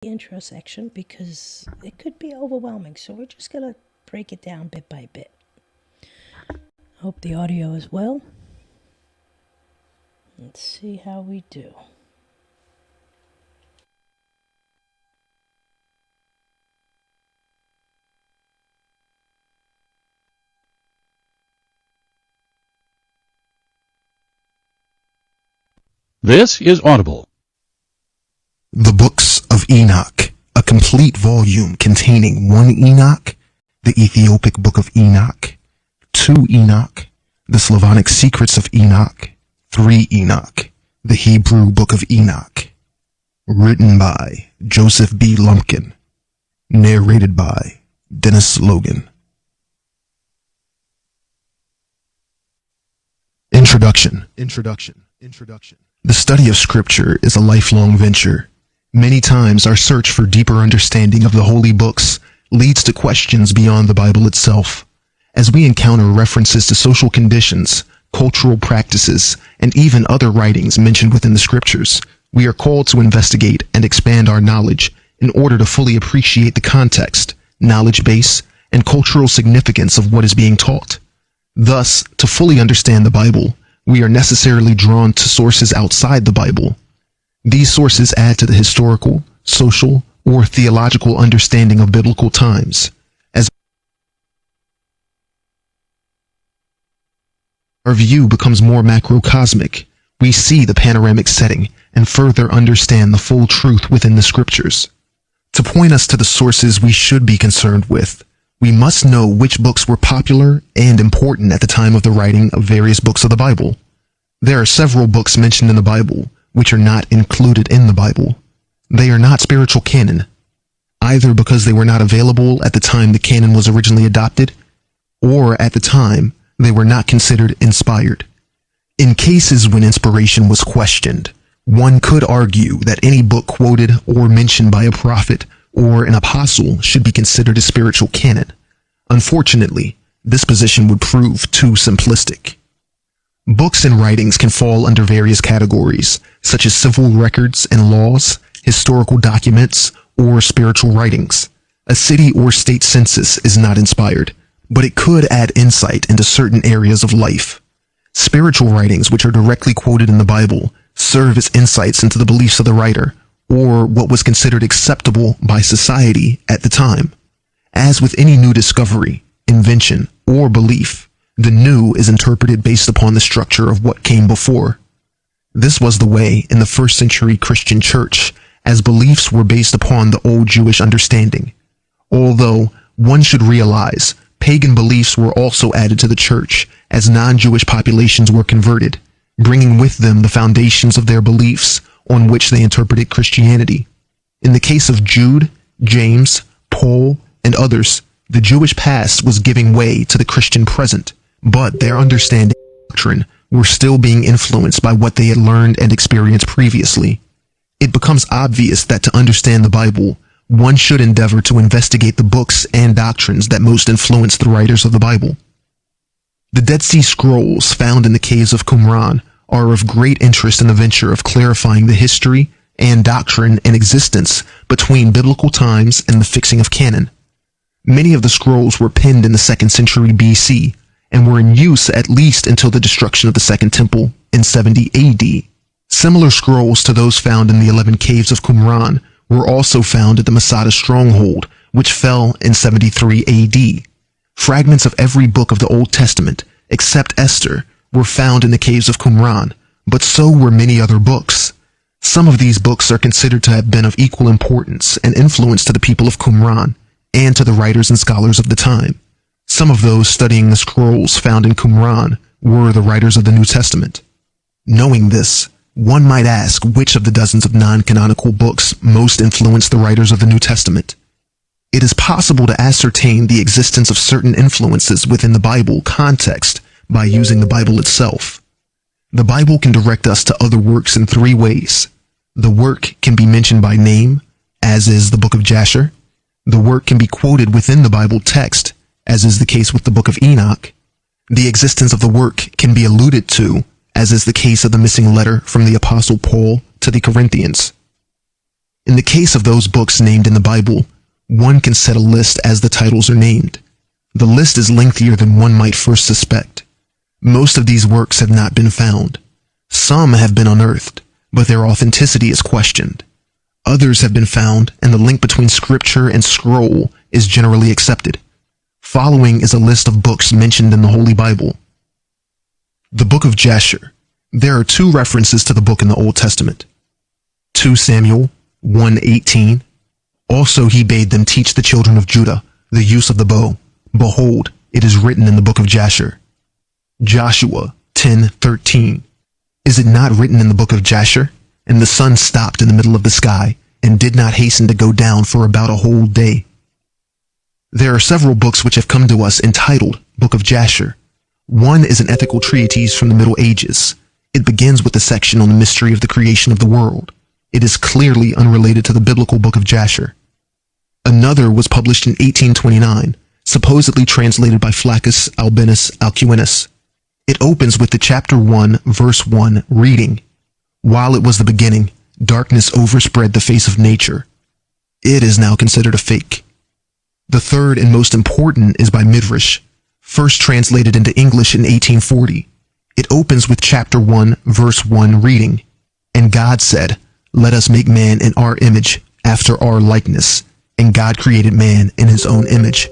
intro section because it could be overwhelming, so we're just gonna break it down bit by bit. Hope the audio is well. Let's see how we do. This is Audible. The Books of Enoch, a complete volume containing 1 Enoch, the Ethiopic Book of Enoch, 2 Enoch, the Slavonic Secrets of Enoch, 3 Enoch, the Hebrew Book of Enoch. Written by Joseph B. Lumpkin. Narrated by Dennis Logan. Introduction. The study of Scripture is a lifelong venture. Many times our search for deeper understanding of the holy books leads to questions beyond the Bible itself. As we encounter references to social conditions, cultural practices, and even other writings mentioned within the Scriptures, we are called to investigate and expand our knowledge in order to fully appreciate the context, knowledge base, and cultural significance of what is being taught. Thus, to fully understand the Bible, we are necessarily drawn to sources outside the Bible. These sources add to the historical, social, or theological understanding of biblical times. As our view becomes more macrocosmic, we see the panoramic setting and further understand the full truth within the Scriptures. To point us to the sources we should be concerned with, we must know which books were popular and important at the time of the writing of various books of the Bible. There are several books mentioned in the Bible which are not included in the Bible. They are not spiritual canon, either because they were not available at the time the canon was originally adopted, or at the time they were not considered inspired. In cases when inspiration was questioned, one could argue that any book quoted or mentioned by a prophet or an apostle should be considered a spiritual canon. Unfortunately, this position would prove too simplistic. Books and writings can fall under various categories, such as civil records and laws, historical documents, or spiritual writings. A city or state census is not inspired, but it could add insight into certain areas of life. Spiritual writings, which are directly quoted in the Bible, serve as insights into the beliefs of the writer, or what was considered acceptable by society at the time. As with any new discovery, invention, or belief, the new is interpreted based upon the structure of what came before. This was the way in the first century Christian church, as beliefs were based upon the old Jewish understanding. Although one should realize pagan beliefs were also added to the church as non-Jewish populations were converted, bringing with them the foundations of their beliefs on which they interpreted Christianity. In the case of Jude, James, Paul, and others, the Jewish past was giving way to the Christian present, but their understanding and doctrine were still being influenced by what they had learned and experienced previously. It becomes obvious that to understand the Bible, one should endeavor to investigate the books and doctrines that most influenced the writers of the Bible. The Dead Sea Scrolls found in the caves of Qumran are of great interest in the venture of clarifying the history and doctrine in existence between biblical times and the fixing of canon. Many of the scrolls were penned in the 2nd century BC and were in use at least until the destruction of the Second Temple in 70 AD. Similar scrolls to those found in the 11 caves of Qumran were also found at the Masada stronghold, which fell in 73 AD. Fragments of every book of the Old Testament, except Esther, were found in the caves of Qumran, but so were many other books. Some of these books are considered to have been of equal importance and influence to the people of Qumran and to the writers and scholars of the time. Some of those studying the scrolls found in Qumran were the writers of the New Testament. Knowing this, one might ask which of the dozens of non-canonical books most influenced the writers of the New Testament. It is possible to ascertain the existence of certain influences within the Bible context by using the Bible itself. The Bible can direct us to other works in 3 ways. The work can be mentioned by name, as is the book of Jasher. The work can be quoted within the Bible text, as is the case with the book of Enoch. The existence of the work can be alluded to, as is the case of the missing letter from the Apostle Paul to the Corinthians. In the case of those books named in the Bible, one can set a list as the titles are named. The list is lengthier than one might first suspect. Most of these works have not been found. Some have been unearthed, but their authenticity is questioned. Others have been found, and the link between scripture and scroll is generally accepted. Following is a list of books mentioned in the Holy Bible. The Book of Jasher. There are two references to the book in the Old Testament. 2 Samuel 1:18. Also he bade them teach the children of Judah the use of the bow. Behold, it is written in the book of Jasher. Joshua 10:13. Is it not written in the book of Jasher? And the sun stopped in the middle of the sky, and did not hasten to go down for about a whole day. There are several books which have come to us entitled Book of Jasher. One is an ethical treatise from the Middle Ages. It begins with a section on the mystery of the creation of the world. It is clearly unrelated to the biblical Book of Jasher. Another was published in 1829, supposedly translated by Flaccus Albinus Alcuinus. It opens with the chapter 1, verse 1, reading, "While it was the beginning, darkness overspread the face of nature." It is now considered a fake. The third and most important is by Midrash, first translated into English in 1840. It opens with chapter 1, verse 1, reading, "And God said, let us make man in our image, after our likeness. And God created man in his own image."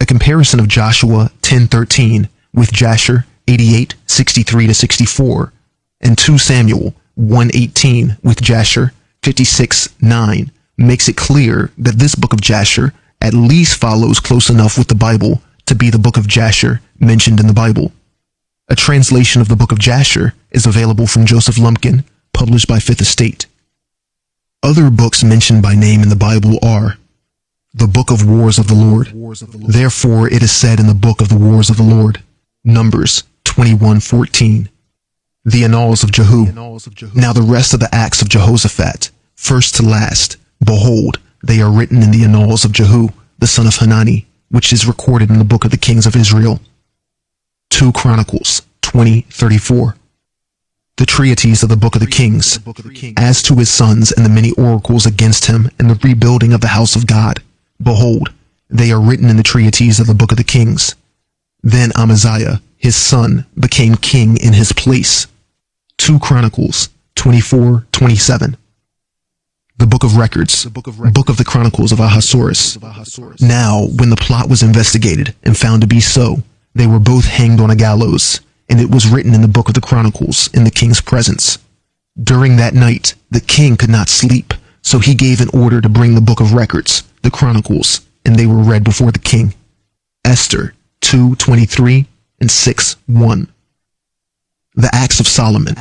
A comparison of Joshua 10:13 with Jasher 88:63-64, and 2 Samuel 1:18 with Jasher 56:9 makes it clear that this book of Jasher at least follows close enough with the Bible to be the book of Jasher mentioned in the Bible. A translation of the book of Jasher is available from Joseph Lumpkin, published by Fifth Estate. Other books mentioned by name in the Bible are the Book of Wars of the Lord. Therefore it is said in the Book of the Wars of the Lord, Numbers 21:14. The Annals of Jehu. Now the rest of the acts of Jehoshaphat, first to last, behold, they are written in the Annals of Jehu, the son of Hanani, which is recorded in the Book of the Kings of Israel. 2 Chronicles 20:34. The treatise of the Book of the Kings, as to his sons and the many oracles against him and the rebuilding of the house of God. Behold, they are written in the treatise of the Book of the Kings. Then Amaziah, his son, became king in his place. 2 Chronicles 24:27. The Book of Records, Book of the Chronicles of Ahasuerus. Now, when the plot was investigated and found to be so, they were both hanged on a gallows, and it was written in the Book of the Chronicles in the king's presence. During that night, the king could not sleep, so he gave an order to bring the Book of Records, the Chronicles, and they were read before the king. Esther 2:23 and 6:1. The Acts of Solomon.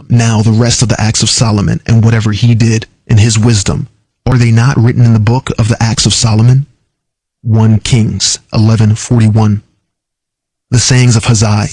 Now the rest of the Acts of Solomon and whatever he did in his wisdom, are they not written in the book of the Acts of Solomon? 1 Kings 11:41. The sayings of Haggai.